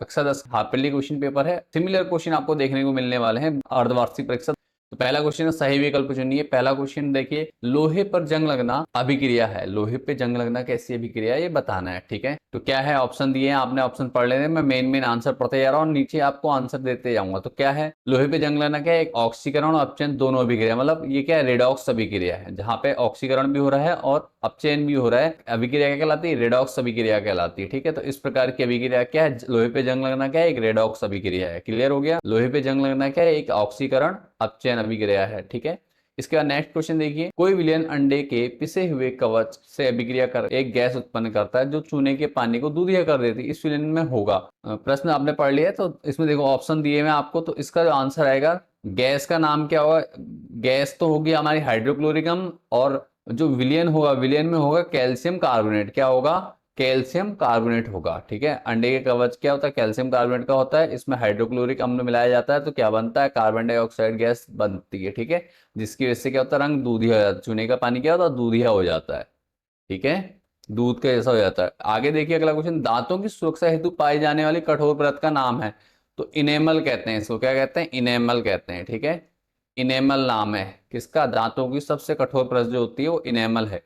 कक्षा 10 half yearly question paper है। Similar question आपको देखने को मिलने वाले हैं अर्धवार्षिक परीक्षा। तो पहला क्वेश्चन है, सही विकल्प चुनिए। पहला क्वेश्चन देखिए, लोहे पर जंग लगना अभिक्रिया है। लोहे पे जंग लगना कैसी अभिक्रिया है ये बताना है, ठीक है। तो क्या है, ऑप्शन दिए हैं, आपने ऑप्शन पढ़ लेने। मैं मेन आंसर पढ़ते जा रहा हूँ, नीचे आपको आंसर देते जाऊंगा। तो क्या है, लोहे पे जंग लगना क्या है, एक ऑक्सीकरण और अपचयन दोनों अभिक्रिया, मतलब ये क्या है, रेडॉक्स अभिक्रिया है, जहां पे ऑक्सीकरण भी हो रहा है और अपचयन भी हो रहा है। अभिक्रिया क्या कहलाती है, रेडॉक्स अभिक्रिया कहलाती है, ठीक है। तो इस प्रकार की अभिक्रिया क्या है, लोहे पे जंग लगना क्या है, एक रेडॉक्स अभिक्रिया है। क्लियर हो गया, लोहे पे जंग लगना क्या है, एक ऑक्सीकरण अपचयन अभिक्रिया है, ठीक है। इसके बाद नेक्स्ट क्वेश्चन देखिए, कोई विलयन अंडे के पिसे हुए कवच से अभिक्रिया कर एक गैस उत्पन्न करता है जो चूने के पानी को दूधिया कर देती है, इस विलयन में होगा। प्रश्न आपने पढ़ लिया है, तो इसमें देखो ऑप्शन दिए हुए आपको। तो इसका जो आंसर आएगा, गैस का नाम क्या होगा, गैस तो होगी हमारी हाइड्रोक्लोरिकम, और जो विलियन होगा, विलियन में होगा कैल्शियम कार्बोनेट। क्या होगा, कैल्शियम कार्बोनेट होगा, ठीक है। अंडे के कवच क्या होता है, कैल्शियम कार्बोनेट का होता है। इसमें हाइड्रोक्लोरिक अम्ल मिलाया जाता है तो क्या बनता है, कार्बन डाइऑक्साइड गैस बनती है, ठीक है। जिसकी वजह से क्या होता है, रंग दूधिया हो जाता है। चूने का पानी क्या होता है, दूधिया हो जाता है, ठीक है, दूध के जैसा हो जाता है। आगे देखिए अगला क्वेश्चन, दांतों की सुरक्षा हेतु पाई जाने वाली कठोर परत का नाम है। तो इनेमल कहते हैं इसको, क्या कहते हैं, इनेमल कहते हैं, ठीक है। इनेमल नाम है किसका, दांतों की सबसे कठोर परत जो होती है वो इनेमल है।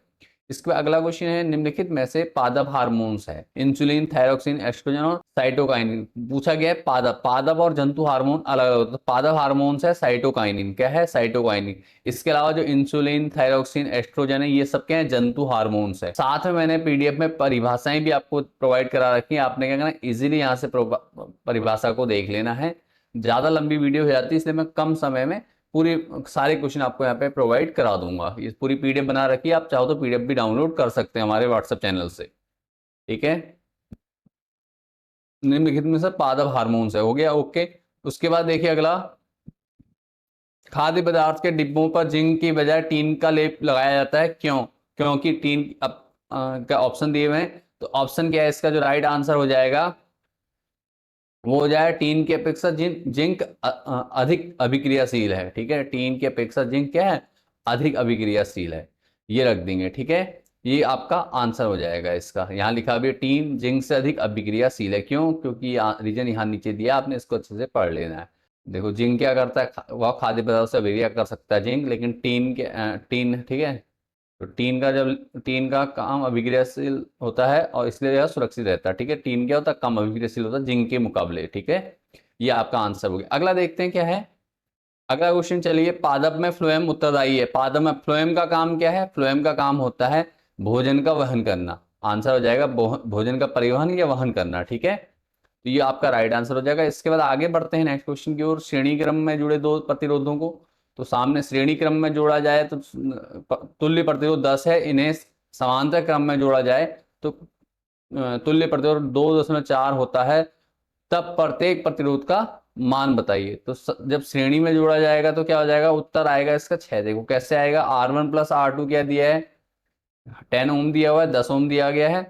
इसके बाद अगला क्वेश्चन है, निम्नलिखित में से पादप हार्मोन्स है, इंसुलिन, थायरोक्सिन, एस्ट्रोजन और साइटोकाइनिन। पूछा गया है पादप, पादप और जंतु हार्मोन अलग अलग होते हैं। पादप हार्मोन्स है साइटोकाइनिन, क्या है, साइटोकाइनिन। इसके अलावा जो इंसुलिन, थायरोक्सिन, एस्ट्रोजन है, ये सब क्या है, जंतु हार्मोन्स है। साथ में मैंने पीडीएफ में परिभाषाएं भी आपको प्रोवाइड करा रखी है, आपने क्या करना, इजीली यहाँ से परिभाषा को देख लेना है। ज्यादा लंबी वीडियो हो जाती है, इसलिए मैं कम समय में पूरी सारे क्वेश्चन आपको यहाँ पे प्रोवाइड करा दूंगा। ये पूरी पीडीएफ बना रखी है, आप चाहो तो पीडीएफ भी डाउनलोड कर सकते हैं हमारे व्हाट्सएप चैनल से, ठीक है। निम्नलिखित में से पादप हार्मोन्स है, हो गया, ओके। उसके बाद देखिए अगला, खाद्य पदार्थ के डिब्बों पर जिंक की बजाय टीन का लेप लगाया जाता है, क्यों। क्योंकि टीन का ऑप्शन दिए हुए हैं। तो ऑप्शन क्या है इसका, जो राइट आंसर हो जाएगा वो हो जाए, टीन की अपेक्षा जिंक अधिक अभिक्रियाशील है, ठीक है। टीन की अपेक्षा जिंक क्या है, अधिक अभिक्रियाशील है, ये रख देंगे, ठीक है। ये आपका आंसर हो जाएगा इसका। यहाँ लिखा भी है टीन जिंक से अधिक अभिक्रियाशील है, क्यों, क्योंकि रीजन यहाँ नीचे दिया, आपने इसको अच्छे से पढ़ लेना है। देखो जिंक क्या करता है, वह खाद्य पदार्थ से अभिक्रिया कर सकता है जिंक, लेकिन टीन, ठीक है। तो टीन का काम अभिक्रियाशील होता है और इसलिए यह सुरक्षित रहता है, ठीक है। टीन क्या होता है, कम अभिक्रियाशील होता है जिंक के मुकाबले, ठीक है। ये आपका आंसर हो गया। अगला देखते हैं क्या है, अगला क्वेश्चन चलिए, पादप में फ्लोएम उत्तरदायी है। पादप में फ्लोएम का काम क्या है, फ्लोएम का काम होता है भोजन का वहन करना। आंसर हो जाएगा भोजन का परिवहन या वहन करना, ठीक है। तो ये आपका राइट आंसर हो जाएगा। इसके बाद आगे बढ़ते हैं नेक्स्ट क्वेश्चन की ओर, श्रेणी क्रम में जुड़े दो प्रतिरोधों को। तो सामने श्रेणी क्रम में जोड़ा जाए तो तुल्य प्रतिरोध 10 है, इन्हें समांतर क्रम में जोड़ा जाए तो तुल्य प्रतिरोध 2.4 होता है। तब प्रत्येक प्रतिरोध का मान बताइए। तो जब श्रेणी में जोड़ा जाएगा तो क्या हो जाएगा, उत्तर आएगा इसका 6। देखो कैसे आएगा, R1 प्लस R2 क्या दिया है, 10 ओम दिया हुआ है, 10 ओम दिया गया है।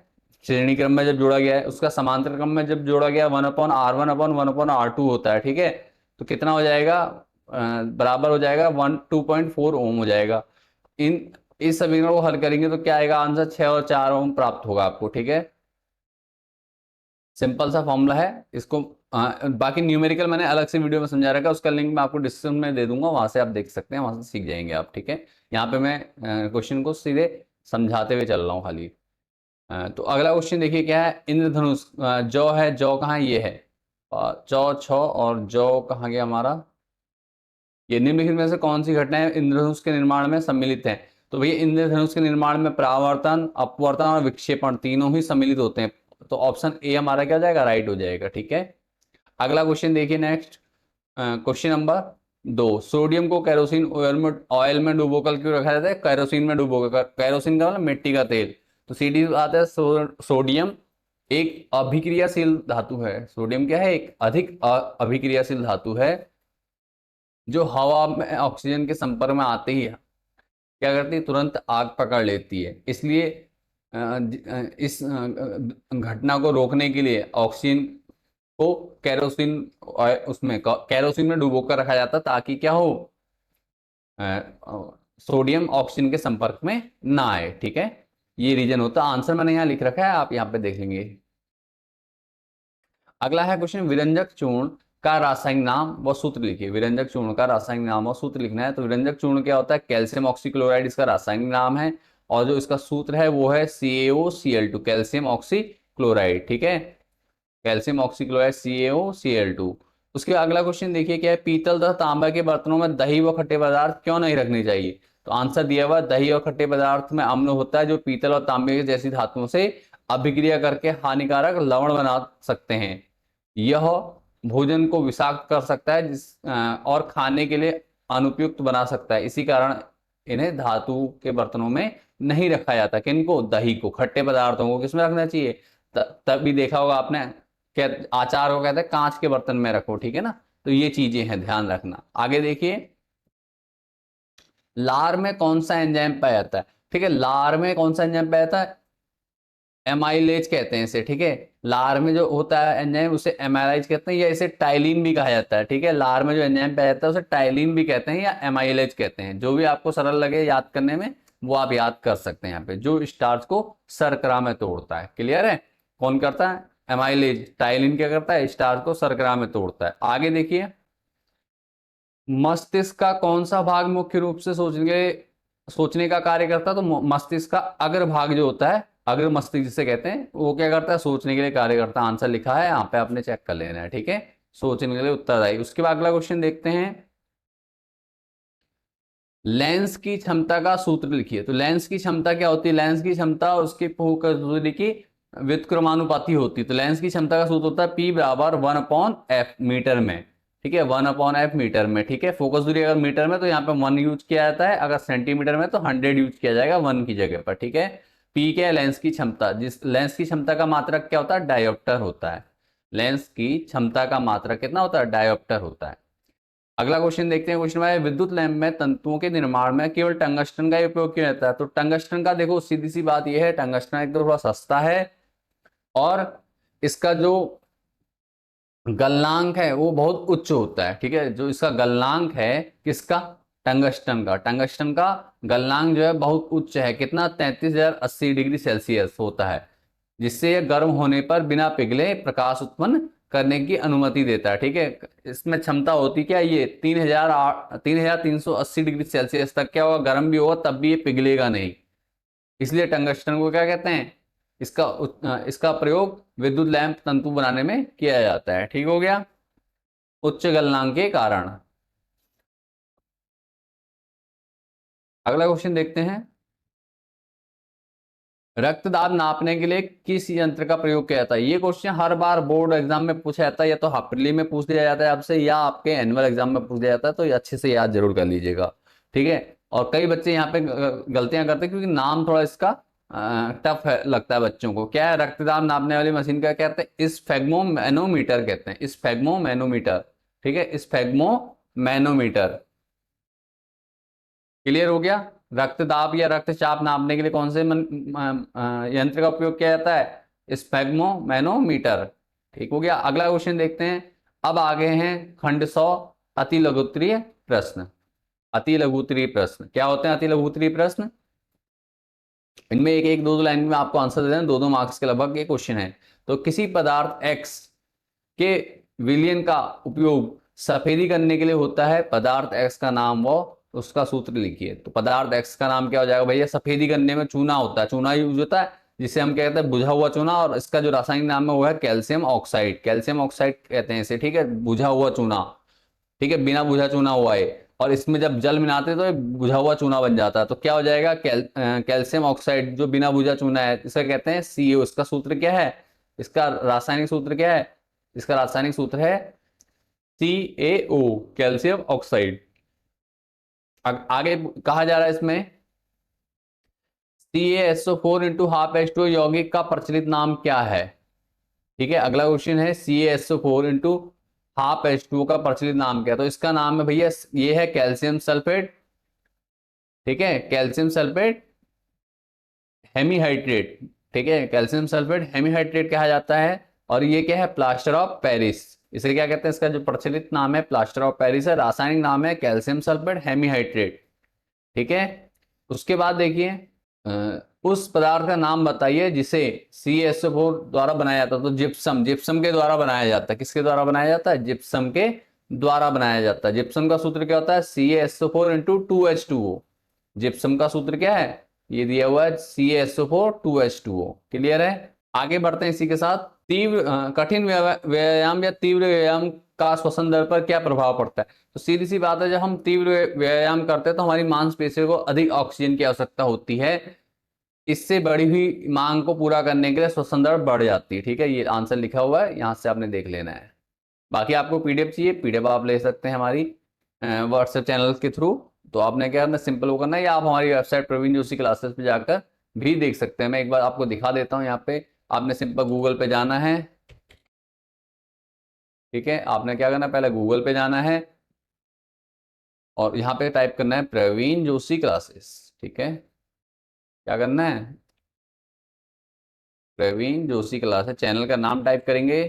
श्रेणी क्रम में जब जोड़ा गया है, उसका समांतर क्रम में जब जोड़ा गया 1/R1/1/R2 होता है, ठीक है। तो कितना हो जाएगा, बराबर हो जाएगा 2.4 ओम हो जाएगा। इस समीकरण को हल करेंगे तो क्या आएगा आंसर, 6 और 4 ओम प्राप्त होगा आपको, ठीक है। सिंपल सा फॉर्मूला है इसको। बाकी न्यूमेरिकल मैंने अलग से वीडियो में समझा रखा है, उसका लिंक मैं आपको डिस्क्रिप्शन में दे दूंगा, वहां से आप देख सकते हैं, वहां से सीख जाएंगे आप, ठीक है। यहाँ पे मैं क्वेश्चन को सीधे समझाते हुए चल रहा हूँ खाली। तो अगला क्वेश्चन देखिए क्या है, इंद्रधनुष, जौ है, जौ कहाँ है, ये है, चौ छ और जौ कहाँ गया हमारा, ये निम्नलिखित में से कौन सी घटनाएं इंद्रधनुष के निर्माण में सम्मिलित हैं। तो भैया इंद्रधनुष के निर्माण में परावर्तन, अपवर्तन और विक्षेपण तीनों ही सम्मिलित होते हैं। तो ऑप्शन ए हमारा क्या हो जाएगा, राइट हो जाएगा, ठीक है। अगला क्वेश्चन देखिए नेक्स्ट, क्वेश्चन नंबर 2, सोडियम को कैरोसिन ऑयल में डुबोकर क्यों रखा जाता है, कैरोसिन में डुबोकर, कैरोसिन का मतलब मिट्टी का तेल। तो सीडी आता है, सोडियम एक अभिक्रियाशील धातु है। सोडियम क्या है, एक अधिक अभिक्रियाशील धातु है, जो हवा में ऑक्सीजन के संपर्क में आते ही क्या करती है, तुरंत आग पकड़ लेती है। इसलिए इस घटना को रोकने के लिए ऑक्सीजन को कैरोसिन उसमें कैरोसिन में डुबोकर रखा जाता ताकि क्या हो, सोडियम ऑक्सीजन के संपर्क में ना आए, ठीक है। ये रीजन होता है। आंसर मैंने यहाँ लिख रखा है, आप यहाँ पे देख लेंगे। अगला है क्वेश्चन, विरंजक चूर्ण का रासायनिक नाम व सूत्र लिखिए। विरंजक चूर्ण का रासायनिक नाम और सूत्र लिखना है। तो विरंजक चूर्ण क्या होता है, कैल्शियम ऑक्सीक्लोराइड इसका रासायनिक नाम है, और जो इसका सूत्र है वो है CaOCl2, कैल्शियम ऑक्सीक्लोराइड। ठीक है, कैल्शियम ऑक्सीक्लोराइड CaOCl2। उसके अगला क्वेश्चन देखिए क्या है, पीतल तथा तांबा के बर्तनों में दही व खट्टे पदार्थ क्यों नहीं रखने चाहिए। तो आंसर दिया हुआ, दही और खट्टे पदार्थ में अम्ल होता है जो पीतल और तांबे जैसी धातुओं से अभिक्रिया करके हानिकारक लवण बना सकते हैं। यह भोजन को विषाक्त कर सकता है और खाने के लिए अनुपयुक्त बना सकता है। इसी कारण इन्हें धातु के बर्तनों में नहीं रखा जाता। किनको, दही को, खट्टे पदार्थों को किसमें रखना चाहिए, तभी देखा होगा आपने, क्या आचार को कहते हैं कांच के बर्तन में रखो। ठीक है ना, तो ये चीजें हैं, ध्यान रखना। आगे देखिए, लार में कौन सा एंजाइम पाया जाता है। ठीक है, लार में कौन सा एंजाइम पाया जाता है, एमाइलेज कहते हैं इसे। ठीक है, लार में जो होता है एंजाइम उसे एमाइलेज कहते हैं, या इसे टाइलिन भी कहा जाता है। ठीक है, लार में जो एंजाइम पाया जाता है उसे टाइलिन भी कहते हैं या एमाइलेज कहते हैं। जो भी आपको सरल लगे याद करने में वो आप याद कर सकते हैं। यहाँ पे जो स्टार्च को शर्करा में तोड़ता है, क्लियर है, कौन करता है, एमाइलेज। टाइलिन क्या करता है, स्टार्च को शर्करा में तोड़ता है। आगे देखिए, मस्तिष्क का कौन सा भाग मुख्य रूप से सोचने का कार्य करता है। तो मस्तिष्क का अग्र भाग जो होता है, अग्र मस्तिष्क जिसे कहते हैं, वो क्या करता है, सोचने के लिए कार्य करता है। आंसर लिखा है यहाँ पे, आपने चेक कर लेना है। ठीक है, सोचने के लिए उत्तरदायी। उसके बाद अगला क्वेश्चन देखते हैं, लेंस की क्षमता का सूत्र लिखिए। तो लेंस की क्षमता क्या होती है, लेंस की क्षमता उसकी फोकस की व्युत्क्रमानुपाती होती है। तो लेंस की क्षमता का सूत्र होता है P बराबर 1/f मीटर में। ठीक है, 1/f मीटर में। ठीक है, फोकस दूरी अगर मीटर में तो यहाँ पे 1 यूज किया जाता है, अगर सेंटीमीटर में तो 100 यूज किया जाएगा 1 की जगह पर। ठीक है, P क्या है, लेंस की क्षमता। जिस लेंस की क्षमता का मात्रक क्या होता है, डायोप्टर होता है। लेंस की क्षमता का मात्रक कितना होता है, डायोप्टर होता है। अगला क्वेश्चन देखते हैं, क्वेश्चन है, विद्युत लैंप में तंतुओं के निर्माण में केवल टंगस्टन का उपयोग क्यों रहता है। तो टंगस्टन का देखो सीधी सी बात यह है, टंगस्टन एक तो थोड़ा सस्ता है और इसका जो गलनांक है वो बहुत उच्च होता है। ठीक है, जो इसका गलनांक है किसका, टंगस्टन का गलनांक जो है बहुत उच्च है। कितना, 33,080 डिग्री सेल्सियस होता है, जिससे यह गर्म होने पर बिना पिघले प्रकाश उत्पन्न करने की अनुमति देता है। ठीक है, इसमें क्षमता होती क्या, ये 3,380 डिग्री सेल्सियस तक क्या होगा, गर्म भी होगा तब भी ये पिघलेगा नहीं। इसलिए टंगस्टन को क्या कहते हैं, इसका प्रयोग विद्युत लैंप तंतु बनाने में किया जाता है। ठीक हो गया, उच्च गलनांक के कारण। अगला क्वेश्चन देखते हैं, रक्तदाब नापने के लिए किस यंत्र का प्रयोग किया जाता है। ये क्वेश्चन हर बार बोर्ड एग्जाम में पूछा जाता है, या तो हाफ ईयरली में पूछ दिया जाता है आपसे, या आपके एनुअल एग्जाम में पूछ दिया जाता है। तो ये अच्छे से याद जरूर कर लीजिएगा। ठीक है, और कई बच्चे यहाँ पे गलतियां करते हैं क्योंकि नाम थोड़ा इसका टफ लगता है बच्चों को। क्या है, रक्तदाब नापने वाली मशीन का कहते हैं, स्फेग्मोमैनोमीटर कहते हैं, स्फेग्मोमैनोमीटर। ठीक है, स्फेग्मोमैनोमीटर। क्लियर हो गया, रक्तदाब या रक्तचाप नापने के लिए कौन से यंत्र का उपयोग किया जाता है, स्फेग्मोमैनोमीटर। ठीक हो गया, अगला क्वेश्चन देखते हैं। अब आगे हैं खंड 100 अति लघुत्तरीय प्रश्न। अति लघुत्तरीय प्रश्न क्या होते हैं, अति लघुत्तरीय प्रश्न, इनमें एक एक दो दो लाइन में आपको आंसर दे देना, 2-2 मार्क्स के लगभग ये क्वेश्चन है। तो किसी पदार्थ X के विलयन का उपयोग सफेदी करने के लिए होता है, पदार्थ X का नाम व उसका सूत्र लिखिए। तो पदार्थ X का नाम क्या हो जाएगा भैया, सफेदी करने में चूना होता है, चूना यूज होता है जिसे हम कहते हैं बुझा हुआ चूना, और इसका जो रासायनिक नाम है वो है कैल्शियम ऑक्साइड। कैल्शियम ऑक्साइड कहते हैं इसे। ठीक है, बुझा हुआ चूना। ठीक है, बिना बुझा चूना हुआ है, और इसमें जब जल मिलाते हैं तो ये बुझा हुआ चूना बन जाता है। तो क्या हो जाएगा, कैल्शियम ऑक्साइड जो बिना बुझा चूना है इसे कहते हैं CaO। इसका सूत्र क्या है, इसका रासायनिक सूत्र क्या है, इसका रासायनिक सूत्र है CaO, कैल्शियम ऑक्साइड। आगे कहा जा रहा है इसमें, CaSO4 इंटू हाफ H2O यौगिक का प्रचलित नाम क्या है। ठीक है, अगला क्वेश्चन है CaSO4 इंटू हाफ H2O का प्रचलित नाम क्या है। तो इसका नाम है भैया, ये है कैल्शियम सल्फेट। ठीक है, कैल्शियम सल्फेट हेमीहाइड्रेट। ठीक है, कैल्शियम सल्फेट हेमीहाइड्रेट कहा जाता है। और ये क्या है, प्लास्टर ऑफ पेरिस, इसे क्या कहते हैं, इसका जो प्रचलित नाम है प्लास्टर ऑफ पेरिस है, रासायनिक नाम है कैल्शियम सल्फेट हेमीहाइड्रेट। ठीक है, उसके बाद देखिए उस पदार्थ का नाम बताइए जिसे CaSO4 द्वारा बनाया जाता है। तो जिप्सम, जिप्सम के द्वारा बनाया जाता है। किसके द्वारा बनाया जाता है? जिप्सम के द्वारा बनाया जाता है। जिप्सम का सूत्र क्या होता है? CaSO4 into 2H2O। जिप्सम का सूत्र क्या है? ये दिया हुआ है CaSO4 2H2O। क्लियर है? आगे बढ़ते हैं इसी के साथ। कठिन व्यायाम या तीव्र व्यायाम का श्वसन दर पर क्या प्रभाव पड़ता है? तो सीधी सी बात है, जब हम तीव्र व्यायाम करते हैं तो हमारी मांसपेशियों को अधिक ऑक्सीजन की आवश्यकता होती है। इससे बढ़ी हुई मांग को पूरा करने के लिए श्वसन दर बढ़ जाती है। ठीक है, ये आंसर लिखा हुआ है, यहां से आपने देख लेना है। बाकी आपको पीडीएफ चाहिए, पीडीएफ आप ले सकते हैं हमारी व्हाट्सएप चैनल के थ्रू। तो आपने क्या करना, सिंपल वो करना है, या आप हमारी वेबसाइट प्रवीण जोशी क्लासेस पे जाकर भी देख सकते हैं। मैं एक बार आपको दिखा देता हूँ। यहाँ पे आपने सिंपल गूगल पे जाना है। ठीक है, आपने क्या करना है, पहले गूगल पे जाना है और यहाँ पे टाइप करना है प्रवीण जोशी क्लासेस। ठीक है, क्या करना है, प्रवीण जोशी क्लासेस, चैनल का नाम टाइप करेंगे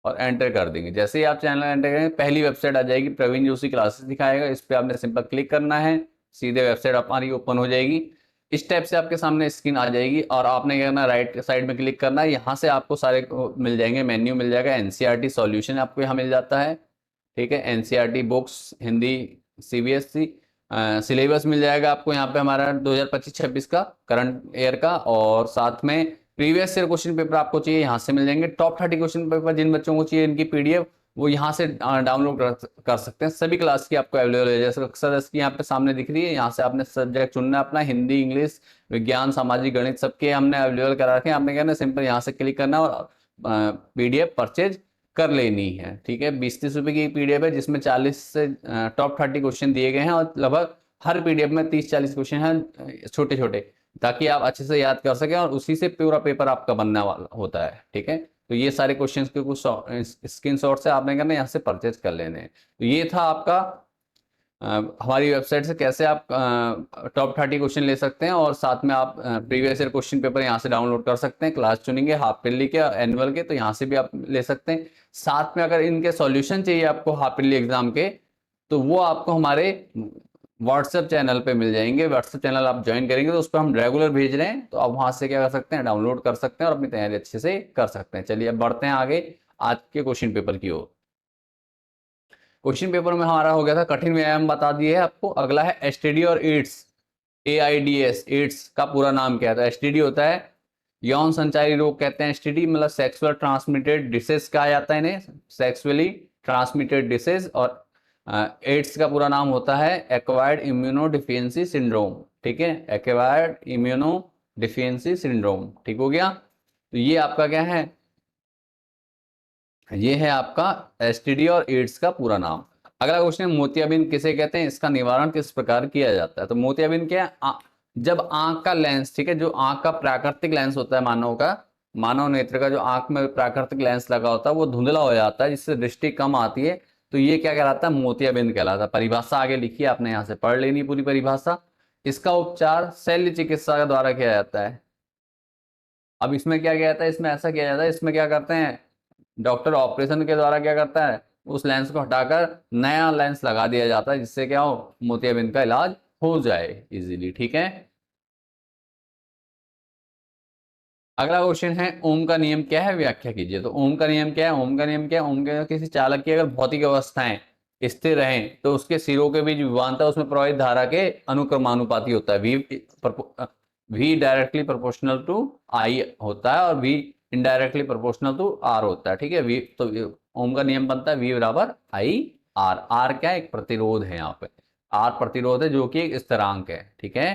और एंटर कर देंगे। जैसे ही आप चैनल एंटर करेंगे पहली वेबसाइट आ जाएगी, प्रवीण जोशी क्लासेस दिखाएगा। इस पर आपने सिंपल क्लिक करना है, सीधे वेबसाइट हमारी ओपन हो जाएगी। इस टाइप से आपके सामने स्क्रीन आ जाएगी और आपने क्या करना, राइट साइड में क्लिक करना है। यहाँ से आपको सारे मिल जाएंगे, मेन्यू मिल जाएगा। एनसीईआरटी सॉल्यूशन आपको यहाँ मिल जाता है। ठीक है, NCERT books Hindi CBSE syllabus मिल जाएगा आपको यहाँ पे हमारा 2025-26 का करंट ईयर का। और साथ में प्रीवियस ईयर क्वेश्चन पेपर आपको चाहिए, यहाँ से मिल जाएंगे। टॉप 30 क्वेश्चन पेपर जिन बच्चों को चाहिए इनकी पीडीएफ वो यहाँ से डाउनलोड कर सकते हैं। सभी क्लास की आपको अवेलेबल है, जैसे अक्सर इसकी यहाँ पे सामने दिख रही है। यहाँ से आपने सब्जेक्ट चुनना है अपना, हिंदी, इंग्लिश, विज्ञान, सामाजिक, गणित, सबके हमने अवेलेबल करा रखे हैं। आपने क्या ना, सिंपल यहाँ से क्लिक करना और पीडीएफ परचेज कर लेनी है। ठीक है, 20-30 रुपए की पीडीएफ है जिसमें 40 से टॉप 30 क्वेश्चन दिए गए हैं और लगभग हर पीडीएफ में 30-40 क्वेश्चन हैं छोटे छोटे, ताकि आप अच्छे से याद कर सकें और उसी से पूरा पेपर आपका बनने वाला होता है। ठीक है, तो ये सारे क्वेश्चंस के कुछ स्क्रीनशॉट्स है, आपने करना यहाँ से परचेज कर लेने हैं। तो ये था आपका हमारी वेबसाइट से कैसे आप टॉप 30 क्वेश्चन ले सकते हैं और साथ में आप प्रीवियस ईयर क्वेश्चन पेपर यहाँ से डाउनलोड कर सकते हैं। क्लास चुनेंगे हाफ ईयरली के एनुअल के, तो यहाँ से भी आप ले सकते हैं। साथ में अगर इनके सॉल्यूशन चाहिए आपको हाफ ईयरली एग्जाम के, तो वो आपको हमारे व्हाट्सएप चैनल पे मिल जाएंगे। व्हाट्सएप चैनल आप ज्वाइन करेंगे तो उस पर हम रेगुलर भेज रहे हैं, तो आप वहां से क्या कर सकते हैं, डाउनलोड कर सकते हैं और अपनी तैयारी अच्छे से कर सकते हैं। चलिए अब बढ़ते हैं आगे आज के क्वेश्चन पेपर की ओर। क्वेश्चन पेपर में हमारा हो गया था कठिन व्यायाम, बता दिए है आपको। अगला है एसटीडी और एड्स, AIDS, एड्स का पूरा नाम क्या था? एसटीडी होता है यौन संचारी रोग कहते हैं। एसटीडी मतलब सेक्सुअल ट्रांसमिटेड डिसीज कहा जाता है इन्हें, सेक्सुअली ट्रांसमिटेड डिसीज। और एड्स का पूरा नाम होता है एक्वायर्ड इम्यूनो डिफिशियंसी सिंड्रोम। ठीक है, एक्वायर्ड इम्यूनो डिफिशियंसी सिंड्रोम। ठीक हो गया, तो ये आपका क्या है, ये है आपका एसटीडी और एड्स का पूरा नाम। अगला क्वेश्चन है मोतियाबिंद किसे कहते हैं, इसका निवारण किस प्रकार किया जाता है? तो मोतियाबिंद क्या है, जब आंख का लेंस, ठीक है, जो आंख का प्राकृतिक लेंस होता है मानव का, मानव नेत्र का जो आंख में प्राकृतिक लेंस लगा होता है वो धुंधला हो जाता है, जिससे दृष्टि कम आती है, तो ये क्या कहलाता है, मोतियाबिंद कहलाता है। परिभाषा आगे लिखी है, आपने यहाँ से पढ़ लेनी पूरी परिभाषा। इसका उपचार शल्य चिकित्सा के द्वारा किया जाता है। अब इसमें क्या किया जाता है, इसमें ऐसा किया जाता है, इसमें क्या करते हैं, डॉक्टर ऑपरेशन के द्वारा क्या करता है, उस लेंस को हटाकर नया लेंस लगा दिया जाता है, जिससे क्या हो, मोतियाबिंद का इलाज हो जाए इजीली। ठीक है, अगला क्वेश्चन है ओम का नियम क्या है, व्याख्या कीजिए। तो ओम का नियम क्या है, ओम का नियम क्या है, ओम का किसी चालक की अगर भौतिक अवस्थाएं स्थिर रहें तो उसके सिरों के बीच विभवांतर उसमें प्रवाहित धारा के अनुक्रमानुपाती होता है। V directly proportional to I होता है और V indirectly proportional to R होता है। ठीक है, V तो ओम का नियम बनता है V बराबर I R। R क्या है, एक प्रतिरोध है, यहाँ पे R प्रतिरोध है जो कि एक स्थिरांक है। ठीक है,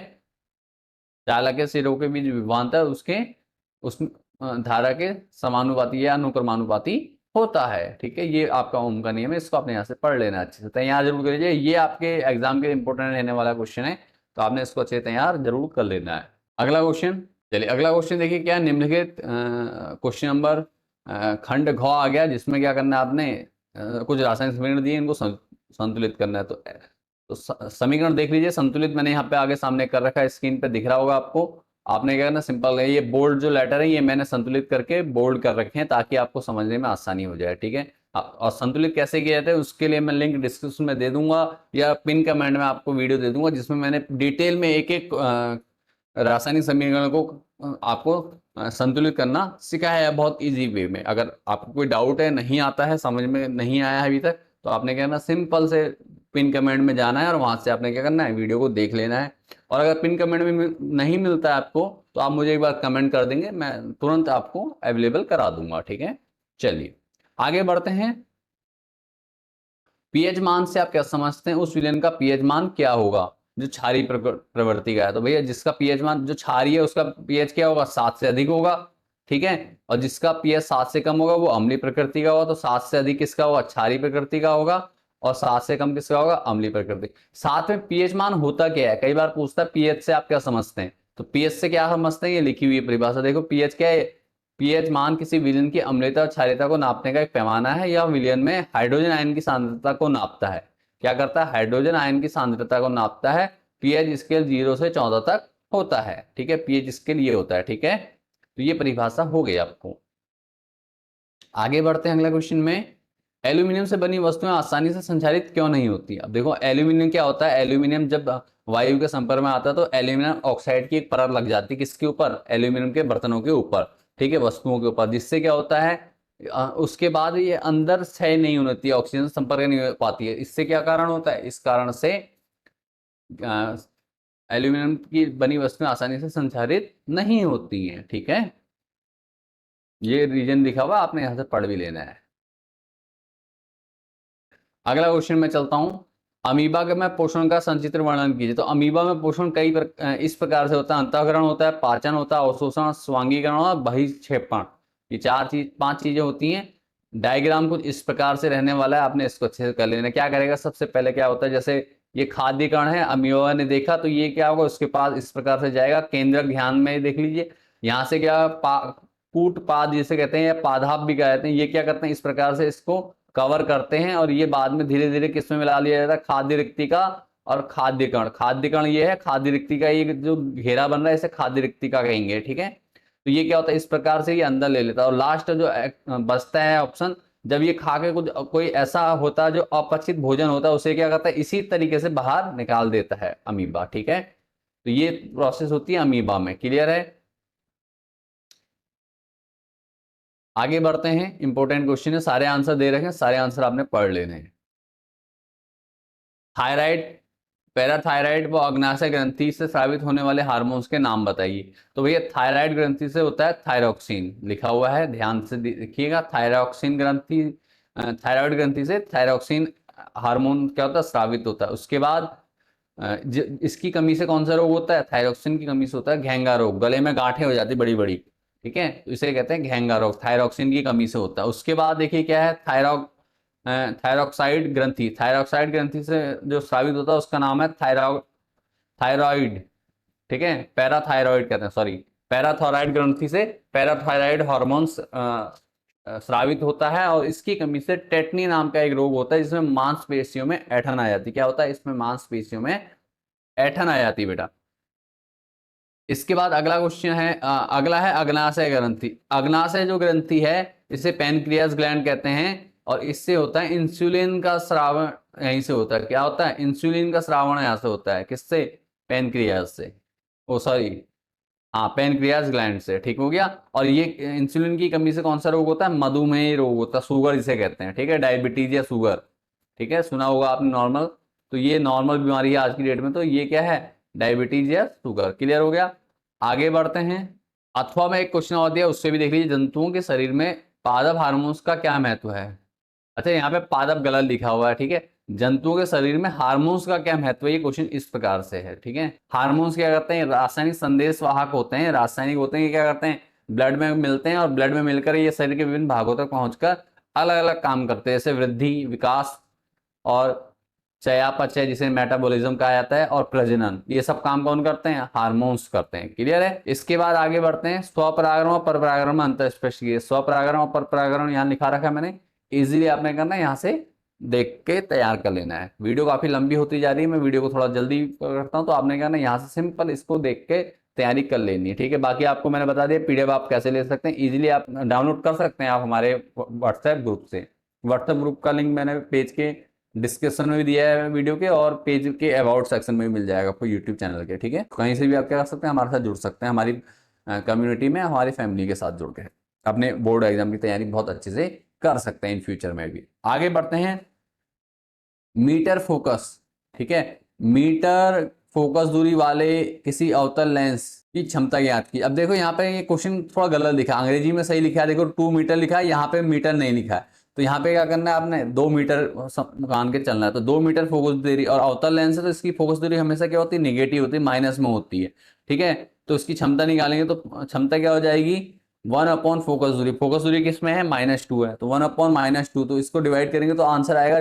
चालक के सिरों के बीच विभवांतर उसके उस धारा के समानुपाती या अनुक्रमानुपाती होता है। ठीक है, ये आपका ओम का नियम है, इसको आपने यहाँ से पढ़ लेना अच्छे से, तैयार जरूर करिए। ये आपके एग्जाम के इंपॉर्टेंट रहने वाला क्वेश्चन है, तो आपने इसको अच्छे तैयार जरूर कर लेना है। अगला क्वेश्चन, चलिए अगला क्वेश्चन देखिए क्या, निम्नलिखित क्वेश्चन नंबर खंड घ आ गया, जिसमें क्या करना है आपने, कुछ रासायनिक समीकरण दिए, इनको संतुलित करना है। तो समीकरण देख लीजिए, संतुलित मैंने यहाँ पे आगे सामने कर रखा है, स्क्रीन पे दिख रहा होगा आपको। आपने क्या करना, सिंपल है, ये बोल्ड जो लेटर है ये मैंने संतुलित करके बोल्ड कर रखे हैं ताकि आपको समझने में आसानी हो जाए। ठीक है, और संतुलित कैसे किया जाता है उसके लिए मैं लिंक डिस्क्रिप्शन में दे दूंगा या पिन कमेंट में आपको वीडियो दे दूंगा, जिसमें मैंने डिटेल में एक एक रासायनिक समीकरण को आपको संतुलित करना सिखाया है बहुत इजी वे में। अगर आपको कोई डाउट है, नहीं आता है, समझ में नहीं आया है अभी तक, तो आपने क्या करना, सिंपल से पिन कमेंट में जाना है और वहां से आपने क्या करना है, वीडियो को देख लेना है। और अगर पिन कमेंट में नहीं मिलता है आपको, तो आप मुझे एक बार कमेंट कर देंगे, मैं तुरंत आपको अवेलेबल करा दूंगा। ठीक है, चलिए आगे बढ़ते हैं। पीएच मान से आप क्या समझते हैं, उस विलयन का पीएच मान क्या होगा जो क्षारीय प्रवृत्ति का है? तो भैया जिसका पीएच मान, जो क्षारीय है उसका पीएच क्या होगा, 7 से अधिक होगा। ठीक है, और जिसका पीएच 7 से कम होगा वो अम्लीय प्रकृति का होगा। तो 7 से अधिक किसका होगा, क्षारीय प्रकृति का होगा, और 7 से कम किसका होगा, अम्लीय प्रकृति। साथ में पीएच मान होता क्या है, कई बार पूछता है पीएच से आप क्या समझते हैं। तो पीएच से क्या समझते हैं, ये लिखी हुई परिभाषा देखो। पीएच क्या है, पीएच मान किसी विलयन की अम्लता और क्षारीयता को नापने का एक पैमाना है। यह विलयन में हाइड्रोजन आयन की सांद्रता को नापता है। क्या करता है, हाइड्रोजन आयन की सांद्रता को नापता है। पीएच स्केल 0 से 14 तक होता है। ठीक है, पीएच स्केल ये होता है। ठीक है, तो ये परिभाषा हो गई आपको। आगे बढ़ते हैं अगला क्वेश्चन में। एल्यूमिनियम से बनी वस्तुएं आसानी से संचारित क्यों नहीं होती? अब देखो एल्यूमिनियम क्या होता है, एल्यूमिनियम जब वायु के संपर्क में आता है तो एल्यूमिनियम ऑक्साइड की एक परत लग जाती है, किसके ऊपर, एल्यूमिनियम के बर्तनों के ऊपर। ठीक है, वस्तुओं के ऊपर, जिससे क्या होता है, उसके बाद ये अंदर क्षय नहीं होती है, ऑक्सीजन संपर्क नहीं हो पाती है। इससे क्या कारण होता है, इस कारण से एल्यूमिनियम की बनी वस्तुएं आसानी से संचारित नहीं होती हैं। ठीक है, ये रीजन लिखा हुआ, आपने यहां से पढ़ भी लेना है। अगला क्वेश्चन में चलता हूं। अमीबा के में पोषण का संचित्र वर्णन कीजिए। तो अमीबा में पोषण इस प्रकार से होता है, अंतःकरण होता है, पाचन होता है, अवशोषण, स्वांगीकरण और बहिक्षेपण। ये 5 चीजें होती हैं। डायग्राम कुछ इस प्रकार से रहने वाला है, आपने इसको अच्छे से कर लेना। क्या करेगा, सबसे पहले क्या होता है, जैसे ये खाद्यकण है, अमीबा ने देखा तो ये क्या होगा, उसके पास इस प्रकार से जाएगा। केंद्रक ध्यान में देख लीजिए, यहाँ से क्या कूट पाद जिसे कहते हैं, या पादाप भी कहते हैं, ये क्या करते हैं, इस प्रकार से इसको कवर करते हैं और ये बाद में धीरे धीरे किसमें मिला लिया जाता है, खाद्य रिक्तिका और खाद्य कण। खाद्य कण ये है, खाद्य रिक्तिका ये जो घेरा बन रहा है इसे खाद्य रिक्तिका कहेंगे। ठीक है, तो ये क्या होता है, इस प्रकार से ये अंदर ले लेता है। और लास्ट जो बचता है ऑप्शन, जब ये खा के कुछ कोई ऐसा होता है जो अपचित भोजन होता है, उसे क्या करता है, इसी तरीके से बाहर निकाल देता है अमीबा। ठीक है, तो ये प्रोसेस होती है अमीबा में। क्लियर है? आगे बढ़ते हैं, इंपॉर्टेंट क्वेश्चन है, सारे आंसर दे रखे हैं, सारे आंसर आपने पढ़ लेने हैं। थायराइड, पैराथायराइड व अग्नाशय ग्रंथि से स्रावित होने वाले हार्मोन्स के नाम बताइए। तो भैया थायराइड ग्रंथि से होता है थायरॉक्सिन, लिखा हुआ है, ध्यान से देखिएगा। थायरॉक्सिन ग्रंथि, थायराइड ग्रंथि से थायरॉक्सिन हार्मोन क्या होता है, स्रावित होता है। उसके बाद इसकी कमी से कौन सा रोग होता है, थायरॉक्सिन की कमी से होता है घेंगा रोग, गले में गांठें हो जाती बड़ी बड़ी। ठीक है, तो इसे कहते हैं घेंगा रोग, थायरॉक्सिन की कमी से होता है। उसके बाद देखिए क्या है, थायरॉक्साइड ग्रंथि, थायरॉक्साइड ग्रंथि से जो स्रावित होता है उसका नाम है थायरॉइड। ठीक है, पैराथायरॉइड कहते हैं, सॉरी, पैराथायरॉइड ग्रंथि से पैराथायरॉइड हार्मोन्स स्रावित होता है। और इसकी कमी से टेटनी नाम का एक रोग होता है, जिसमें मांसपेशियों में ऐठन आ जाती है। क्या होता है, इसमें मांसपेशियों में ऐठन आ जाती है बेटा। इसके बाद अगला क्वेश्चन है, अगला है अग्नाशय ग्रंथि। अग्नाशय जो ग्रंथि है इसे पैनक्रियास ग्लैंड कहते हैं, और इससे होता है इंसुलिन का स्रावण, यहीं से होता है। क्या होता है, इंसुलिन का स्रावण यहाँ से होता है, किससे, पैनक्रियास से, ओ सॉरी, हाँ, पैनक्रियास ग्लैंड से। ठीक हो गया। और ये इंसुलिन की कमी से कौन सा रोग होता है, मधुमेह रोग होता है, शुगर इसे कहते हैं। ठीक है, डायबिटीज या शुगर। ठीक है, सुना होगा आपने नॉर्मल, तो ये नॉर्मल बीमारी है आज की डेट में, तो ये क्या है, डायबिटीज या शुगर। क्लियर हो गया। आगे बढ़ते हैं। अथवा में एक क्वेश्चन और दिया, उससे भी देख लीजिए, जंतुओं के शरीर में पादप हार्मोन्स का क्या महत्व है। अच्छा, यहाँ पे पादप गलत लिखा हुआ है। ठीक है, जंतुओं के शरीर में हार्मोन्स का क्या महत्व है, ये क्वेश्चन इस प्रकार से है। ठीक है, हार्मोन्स क्या करते हैं, रासायनिक संदेश वाहक होते हैं, रासायनिक होते हैं, ये क्या करते हैं, ब्लड में मिलते हैं, और ब्लड में मिलकर ये शरीर के विभिन्न भागों तक पहुंचकर अलग अलग काम करते हैं, जैसे वृद्धि, विकास और चयापचय जिसे मेटाबॉलिज्म कहा जाता है, और प्रजनन। ये सब काम कौन करते हैं, हार्मोन्स करते हैं। क्लियर है। इसके बाद आगे बढ़ते हैं, स्वपरागण और परपरागण में अंतर स्पष्ट कीजिए। स्वपरागण और परपरागण यहाँ लिखा रखा है मैंने, इजीली आपने करना है, यहाँ से देख के तैयार कर लेना है। वीडियो काफी लंबी होती जा रही है, मैं वीडियो को थोड़ा जल्दी करता हूँ, तो आपने करना है यहाँ से सिंपल इसको देख के तैयारी कर लेनी है। ठीक है, बाकी आपको मैंने बता दिया पीडीएफ आप कैसे ले सकते हैं, इजीली आप डाउनलोड कर सकते हैं आप हमारे व्हाट्सएप ग्रुप से। व्हाट्सएप ग्रुप का लिंक मैंने पेज के डिस्क्रिप्शन में भी दिया है वीडियो के, और पेज के अबाउट सेक्शन में भी मिल जाएगा आपको यूट्यूब चैनल के, ठीक है। कहीं से भी आप क्या कर सकते हैं, हमारे साथ जुड़ सकते हैं, हमारी कम्युनिटी में हमारी फैमिली के साथ जुड़ के अपने बोर्ड एग्जाम की तैयारी बहुत अच्छे से कर सकते हैं इन फ्यूचर में भी। आगे बढ़ते हैं, मीटर फोकस, ठीक है। मीटर फोकस दूरी वाले किसी अवतल लेंस की क्षमता ज्ञात की। अब देखो यहाँ पे ये क्वेश्चन थोड़ा गलत लिखा है, अंग्रेजी में सही लिखा है, देखो 2 मीटर लिखा है, यहाँ पे मीटर नहीं लिखा है। तो यहाँ पे क्या करना है आपने, 2 मीटर मान के चलना है। तो 2 मीटर फोकस दूरी, और अवतल लेंस है तो इसकी फोकस दूरी हमेशा क्या होती है, निगेटिव होती है, माइनस में होती है, ठीक है। तो इसकी क्षमता निकालेंगे तो क्षमता क्या हो जाएगी, 1 अपॉन फोकस दूरी। फोकस दूरी किसमें है, -2 है, तो 1 अपॉन -2, तो इसको डिवाइड करेंगे तो आंसर आएगा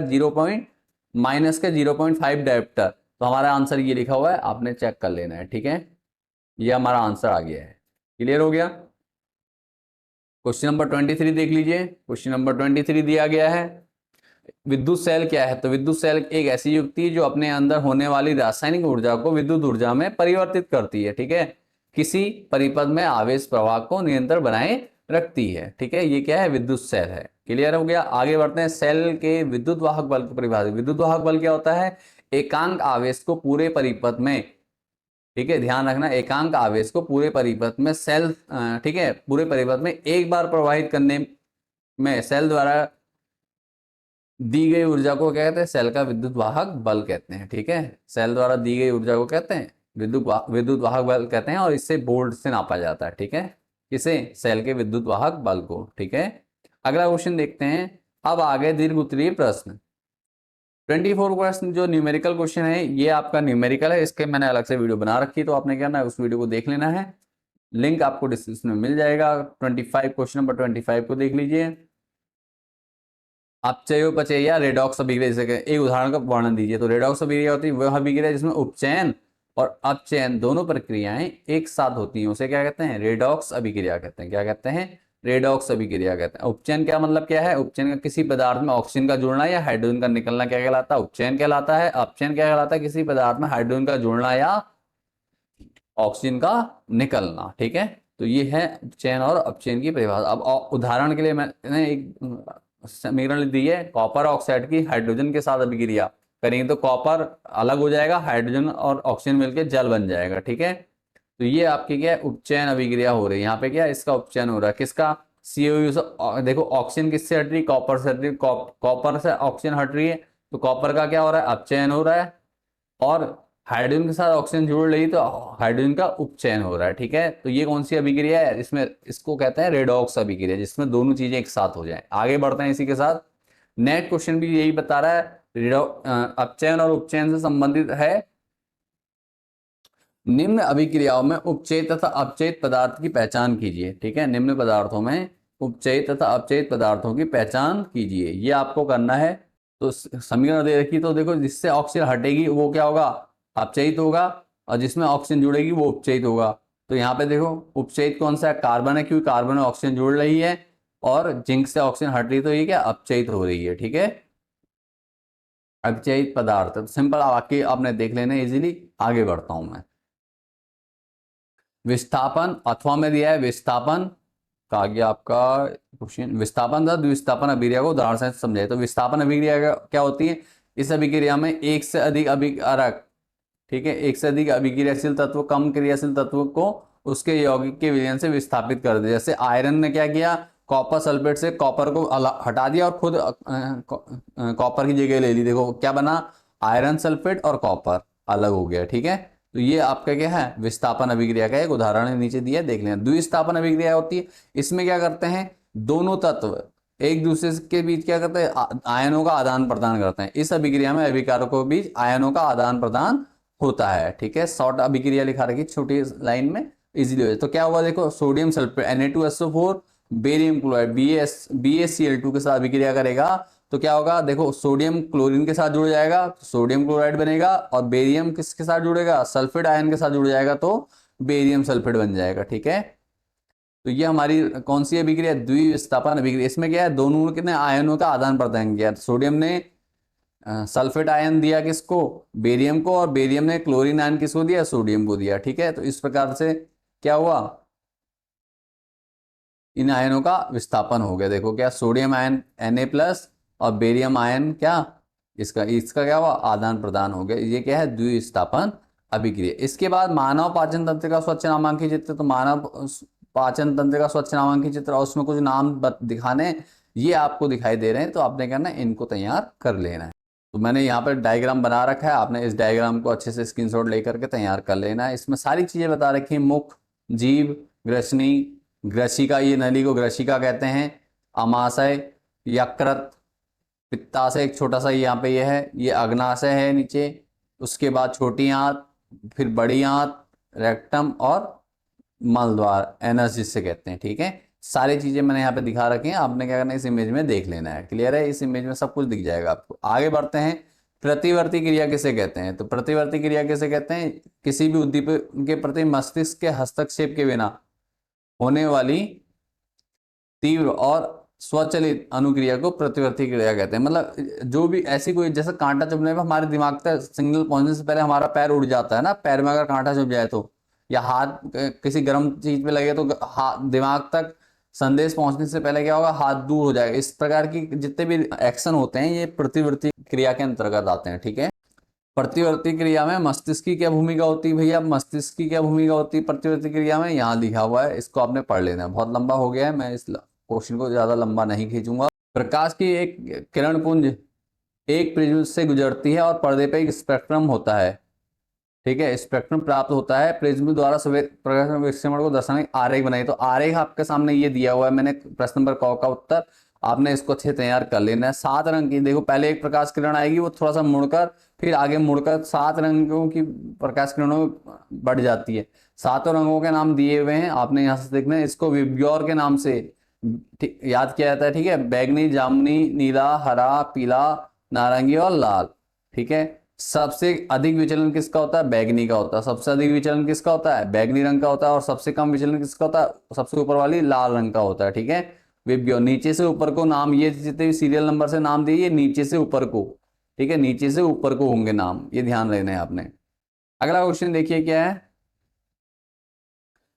0.5 डायोप्टर। तो हमारा आंसर ये लिखा हुआ है, आपने चेक कर लेना है, ठीक है। ये हमारा आंसर आ गया है, क्लियर हो गया। क्वेश्चन नंबर 23 देख लीजिए। क्वेश्चन नंबर 23 दिया गया है, विद्युत सेल क्या है। तो विद्युत सेल एक ऐसी युक्ति है जो अपने अंदर होने वाली रासायनिक ऊर्जा को विद्युत ऊर्जा में परिवर्तित करती है, ठीक है। किसी परिपथ में आवेश प्रवाह को निरंतर बनाए रखती है, ठीक है। ये क्या है, विद्युत सेल है, क्लियर हो गया। आगे बढ़ते हैं, सेल के विद्युत वाहक बल को परिभाषित। विद्युत वाहक बल क्या होता है, एकांक आवेश को पूरे परिपथ में, ठीक है, ध्यान रखना, एकांक आवेश को पूरे परिपथ में सेल, ठीक है, पूरे परिपथ में एक बार प्रवाहित करने में सेल द्वारा दी गई ऊर्जा को क्या कहते हैं, सेल का विद्युत वाहक बल कहते हैं, ठीक है। सेल द्वारा दी गई ऊर्जा को कहते हैं विद्युत वाहक बल कहते हैं, और इससे वोल्ट से नापा जाता है, ठीक है। किसे, सेल के विद्युत वाहक बल को, ठीक है। अगला क्वेश्चन देखते हैं। अब आगे दीर्घ उत्तरीय प्रश्न 24 क्वेश्चन, जो न्यूमेरिकल क्वेश्चन है ये आपका न्यूमेरिकल है, इसके मैंने अलग से वीडियो बना रखी है, तो आपने क्या करना है, उस वीडियो को देख लेना है, लिंक आपको डिस्क्रिप्शन में मिल जाएगा। 25 क्वेश्चन नंबर 25 को देख लीजिए। अपचयोपचय या रेडॉक्स अभिक्रिया, एक उदाहरण का वर्णन दीजिए। तो रेडॉक्स अभिक्रिया होती है वह अभिक्रिया जिसमें उपचयन और अपचयन दोनों प्रक्रियाएं एक साथ होती हैं, उसे क्या कहते हैं, रेडॉक्स अभिक्रिया कहते हैं। क्या कहते हैं, रेडॉक्स अभिक्रिया कहते हैं। उपचयन क्या मतलब क्या है, उपचयन का किसी पदार्थ में ऑक्सीजन का जुड़ना या हाइड्रोजन का निकलना क्या कहलाता है, उपचयन कहलाता है। अपचयन क्या कहलाता है, किसी पदार्थ में हाइड्रोजन का जुड़ना या ऑक्सीजन का निकलना, ठीक है। तो ये है चयन और अपचयन की परिभाषा। अब उदाहरण के लिए मैंने एक समीकरण लिख दी है, कॉपर ऑक्साइड की हाइड्रोजन के साथ अभिक्रिया करेंगे तो कॉपर अलग हो जाएगा, हाइड्रोजन और ऑक्सीजन मिलकर जल बन जाएगा, ठीक है। तो ये आपकी क्या है, उपचयन अभिक्रिया हो रही है। यहाँ पे क्या है, इसका उपचयन हो रहा है, किसका, CO से। देखो ऑक्सीजन किससे हट रही, कॉपर से हट रही, कॉपर से ऑक्सीजन हट रही है, तो कॉपर का क्या हो रहा है, अपचयन हो रहा है, और हाइड्रोजन के साथ ऑक्सीजन जुड़ रही तो हाइड्रोजन का उपचयन हो रहा है, ठीक है। तो ये कौन सी अभिक्रिया है, इसमें इसको कहते हैं रेडॉक्स अभिक्रिया, जिसमें दोनों चीजें एक साथ हो जाएं। आगे बढ़ते हैं इसी के साथ। नेक्स्ट क्वेश्चन भी यही बता रहा है, अपचयन और उपचयन से संबंधित है। निम्न अभिक्रियाओं में उपचयित तथा अपचयित पदार्थ की पहचान कीजिए, ठीक है। निम्न पदार्थों में उपचयित तथा अपचयित पदार्थों की पहचान कीजिए, ये आपको करना है। तो समीकरण दे रखी, तो देखो जिससे ऑक्सीजन हटेगी वो क्या होगा, अपचयित होगा, और जिसमें ऑक्सीजन जुड़ेगी वो उपचयित होगा। तो यहाँ पे देखो उपचयित कौन सा है, कार्बन है, क्योंकि कार्बन में ऑक्सीजन जुड़ रही है, और जिंक से ऑक्सीजन हट रही, तो ये क्या अपचयित हो रही है, ठीक है। अपचयित पदार्थ, तो सिंपल वाक्य आपने देख लेना इजीली। आगे बढ़ता हूं मैं। विस्थापन, अथवा में दिया है विस्थापन का, आगे आपका क्वेश्चन, विस्थापन तथा द्विस्थापन अभिक्रिया को उदाहरण से समझाइए। तो विस्थापन अभिक्रिया क्या होती है, इस अभिक्रिया में एक से अधिक अभिकारक, ठीक है, एक से अधिक अभिक्रियाशील तत्व कम क्रियाशील तत्व को उसके यौगिक के विलयन से विस्थापित कर दे। जैसे आयरन ने क्या किया, कॉपर सल्फेट से कॉपर को हटा दिया और खुद कॉपर की जगह ले ली, देखो क्या बना, आयरन सल्फेट और कॉपर अलग हो गया, ठीक है। तो ये आपका क्या है, विस्थापन अभिक्रिया का एक उदाहरण नीचे दिया है, देख लेना। द्विस्थापन अभिक्रिया होती है, इसमें क्या करते हैं, दोनों तत्व एक दूसरे के बीच क्या करते हैं, आयनों का आदान प्रदान करते हैं। इस अभिक्रिया में अभिकारकों के बीच आयनों का आदान प्रदान होता है, ठीक है। शॉर्ट अभिक्रिया लिखा रखी छोटी लाइन में, इजीली हो जाए। तो क्या हुआ, देखो sodium sulphate Na2SO4 barium chloride BaCl2 के साथ अभिक्रिया करेगा तो क्या होगा, देखो सोडियम क्लोरीन के साथ जुड़ जाएगा तो सोडियम क्लोराइड बनेगा, और बेरियम किसके साथ जुड़ेगा, सल्फेट आयन के साथ जुड़ जाएगा तो बेरियम सल्फेट बन जाएगा, ठीक है। तो ये हमारी कौन सी अभिक्रिया, द्विस्थापन अभिक्रिया। इसमें क्या है, दोनों कितने आयनों का आदान प्रदान किया, सोडियम ने सल्फेट आयन दिया किसको, बेरियम को, और बेरियम ने क्लोरीन आयन किसको दिया, सोडियम को दिया, ठीक है। तो इस प्रकार से क्या हुआ, इन आयनों का विस्थापन हो गया। देखो क्या, सोडियम आयन Na+ और बेरियम आयन क्या, इसका इसका क्या हुआ, आदान प्रदान हो गया। ये क्या है, द्विस्थापन अभिक्रिया। इसके बाद मानव पाचन तंत्र का स्वच्छ नामांकित चित्र। तो मानव पाचन तंत्र का स्वच्छ नामांकित चित्र और उसमें कुछ नाम दिखाने, ये आपको दिखाई दे रहे हैं, तो आपने करना है इनको तैयार कर लेना है। तो मैंने यहाँ पर डायग्राम बना रखा है, आपने इस डायग्राम को अच्छे से स्क्रीनशॉट लेकर के तैयार कर लेना है। इसमें सारी चीजें बता रखी हैं, मुख, जीभ, ग्रसनी, ग्रसिका, ये नली को ग्रसिका कहते हैं, अमाशय, यकृत, पित्ताशय एक छोटा सा यहाँ पे ये है, ये अग्नाशय है नीचे, उसके बाद छोटी आंत, फिर बड़ी आंत, रेक्टम और मलद्वार, एनस जिससे कहते हैं। ठीक है, सारी चीजें मैंने यहाँ पे दिखा रखी हैं, आपने क्या करना है इस इमेज में देख लेना है। क्लियर है, इस इमेज में सब कुछ दिख जाएगा आपको। आगे बढ़ते हैं, प्रतिवर्ती क्रिया किसे कहते हैं। तो प्रतिवर्ती क्रिया किसे कहते हैं, किसी भी उद्दीपक के प्रति मस्तिष्क के हस्तक्षेप के बिना होने वाली तीव्र और स्वचालित अनुक्रिया को प्रतिवर्ती क्रिया कहते हैं। मतलब जो भी ऐसी कोई, जैसे कांटा चुभने पर हमारे दिमाग तक सिग्नल पहुंचने से पहले हमारा पैर उड़ जाता है ना, पैर में अगर कांटा चुभ जाए तो, या हाथ किसी गर्म चीज पे लगे तो दिमाग तक संदेश पहुंचने से पहले क्या होगा, हाथ दूर हो जाएगा। इस प्रकार की जितने भी एक्शन होते हैं ये प्रतिवर्ती क्रिया के अंतर्गत आते हैं। ठीक है, प्रतिवर्ती क्रिया में मस्तिष्क की क्या भूमिका होती है भैया, मस्तिष्क की क्या भूमिका होती है प्रतिवर्ती क्रिया में, यहाँ लिखा हुआ है, इसको आपने पढ़ लेना है। बहुत लंबा हो गया है, मैं इस क्वेश्चन को ज्यादा लंबा नहीं खींचूंगा। प्रकाश की एक किरण पुंज एक प्रिज्म से गुजरती है और पर्दे पे एक स्पेक्ट्रम होता है। ठीक है, स्पेक्ट्रम प्राप्त होता है, प्रिज्म द्वारा प्रकाश विश्लेषण को दर्शाने की आरेख बनाई। तो आरेख आपके सामने ये दिया हुआ है, मैंने प्रश्न नंबर क का उत्तर, आपने इसको अच्छे तैयार कर लेना है। 7 रंग की, देखो पहले एक प्रकाश किरण आएगी, वो थोड़ा सा मुड़कर फिर आगे मुड़कर 7 रंगों की प्रकाश किरणों में बढ़ जाती है। 7 रंगों के नाम दिए हुए हैं, आपने यहाँ से देखना है। इसको विब्ग्योर के नाम से याद किया जाता है। ठीक है, बैगनी, जामुनी, नीला, हरा, पीला, नारंगी और लाल। ठीक है, सबसे अधिक विचलन किसका होता है, बैगनी का होता है। सबसे अधिक विचलन किसका होता है, बैगनी रंग का होता है। और सबसे कम विचलन किसका होता है, सबसे ऊपर वाली लाल रंग का होता है। ठीक है, विब्ग्योर, नीचे से ऊपर को नाम, ये जितने भी सीरियल नंबर से नाम दिए, ये नीचे से ऊपर को, ठीक है, नीचे से ऊपर को होंगे नाम, ये ध्यान रखना है आपने। अगला क्वेश्चन देखिए क्या है,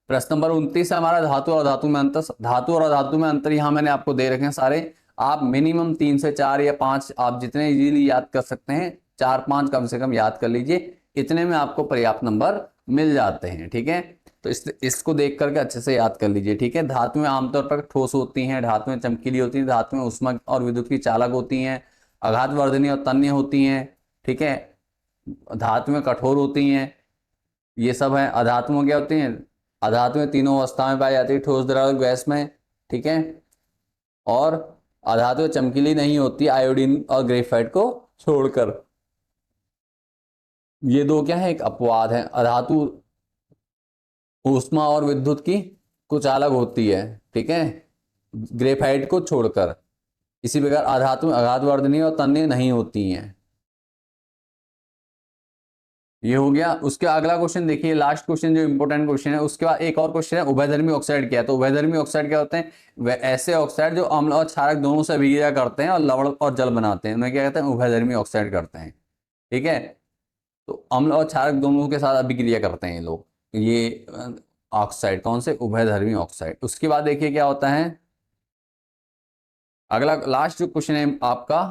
प्रश्न नंबर 29 है हमारा, धातु और धातु में अंतर। धातु और धातु में अंतर यहाँ मैंने आपको दे रखे हैं सारे, आप मिनिमम 3 से 4 या 5 आप जितने इजीली याद कर सकते हैं, 4-5 कम से कम याद कर लीजिए, इतने में आपको पर्याप्त नंबर मिल जाते हैं। ठीक है, तो इसको देख करके अच्छे से याद कर लीजिए। ठीक है, धातुएं आमतौर पर ठोस होती हैं, धातुएं चमकीली होती हैं, धातुएं ऊष्मा और विद्युत की चालक होती हैं, आघातवर्धनी और तन्य होती हैं। ठीक है, धातुएं कठोर होती हैं, ये सब है। अधातुएं क्या होती हैं, अधातुएं तीनों अवस्था में पाई जाती है, ठोस, द्रव, गैस में। ठीक है, और अधातुएं चमकीली नहीं होती आयोडीन और ग्रेफाइट को छोड़कर। ये दो क्या है, एक अपवाद है। अधातु ऊष्मा और विद्युत की कुछ अलग होती है। ठीक है, ग्रेफाइट को छोड़कर। इसी प्रकार अधातु आघातवर्धनी और तन्य नहीं होती हैं। ये हो गया। उसके अगला क्वेश्चन देखिए, लास्ट क्वेश्चन जो इंपॉर्टेंट क्वेश्चन है, उसके बाद एक और क्वेश्चन है उभयधर्मी ऑक्साइड क्या है। तो उभयधर्मी ऑक्साइड क्या होते हैं, वे ऐसे ऑक्साइड जो अम्ल और क्षारक दोनों से अभिक्रिया करते हैं और लवण और जल बनाते हैं, उन्हें क्या कहते हैं, उभयधर्मी ऑक्साइड करते हैं। ठीक है, तो अम्ल और क्षारक दोनों के साथ अभिक्रिया करते हैं ये लोग, ये ऑक्साइड कौन से, उभयधर्मी ऑक्साइड। उसके बाद देखिए क्या होता है, अगला लास्ट जो क्वेश्चन है आपका,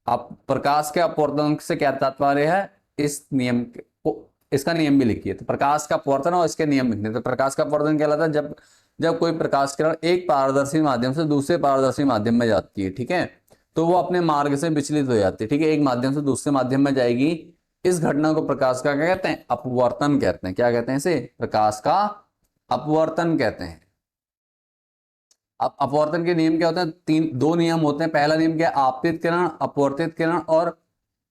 आप प्रकाश के अपवर्तन से क्या तात्पर्य है, इस नियम को, इसका नियम भी लिखिए। तो प्रकाश का अपवर्तन और इसके नियम लिखने। तो प्रकाश का अपवर्तन कहलाता है जब जब कोई प्रकाश किरण एक पारदर्शी माध्यम से दूसरे पारदर्शी माध्यम में जाती है, ठीक है, तो वो अपने मार्ग से विचलित हो जाती है। ठीक है, एक माध्यम से दूसरे माध्यम में जाएगी, इस घटना को प्रकाश का क्या कहते हैं, अपवर्तन कहते हैं। क्या कहते हैं इसे, प्रकाश का अपवर्तन कहते हैं। अब अपवर्तन के नियम क्या होते हैं, दो नियम होते हैं। पहला नियम क्या है, आपतित किरण, अपवर्तित किरण, और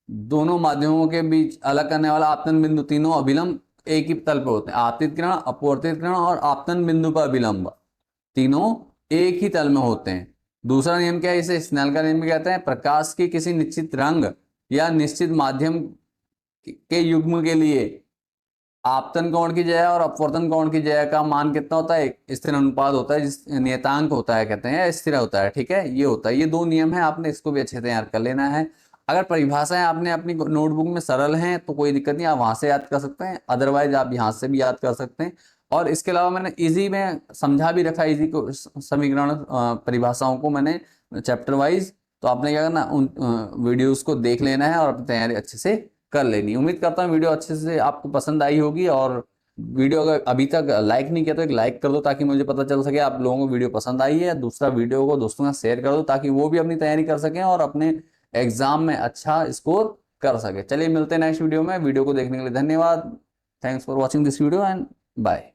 दोनों माध्यमों के बीच अलग करने वाला आपतन बिंदु, तीनों अभिलंब एक ही तल पे होते हैं। आपतित किरण, अपवर्तित किरण और आपतन बिंदु पर अभिलंब, तीनों एक ही तल में होते हैं। दूसरा नियम क्या है, इसे स्नेल का नियम कहते हैं। प्रकाश की किसी निश्चित रंग या निश्चित माध्यम के युग्म के लिए आपतन कोण की जया और अपवर्तन कोण की जया का मान कितना होता है, स्थिर अनुपात होता है, जिस नियतांक होता है कहते हैं, स्थिर होता है। ठीक है, ये होता है, ये दो नियम है, आपने इसको भी अच्छे से तैयार कर लेना है। अगर परिभाषाएं आपने अपनी नोटबुक में सरल हैं तो कोई दिक्कत नहीं, आप वहां से याद कर सकते हैं, अदरवाइज आप यहाँ से भी याद कर सकते हैं। और इसके अलावा मैंने इजी में समझा भी रखा, इजी को समीकरण परिभाषाओं को मैंने चैप्टर वाइज तो आपने क्या करना, उन वीडियोस को देख लेना है और अपनी तैयारी अच्छे से कर लेनी। उम्मीद करता हूँ वीडियो अच्छे से आपको पसंद आई होगी, और वीडियो अगर अभी तक लाइक नहीं किया तो एक लाइक कर दो, ताकि मुझे पता चल सके आप लोगों को वीडियो पसंद आई है। दूसरा, वीडियो को दोस्तों के साथ शेयर कर दो ताकि वो भी अपनी तैयारी कर सकें और अपने एग्जाम में अच्छा स्कोर कर सके। चलिए मिलते हैं नेक्स्ट वीडियो में। वीडियो को देखने के लिए धन्यवाद। Thanks for watching this video and bye.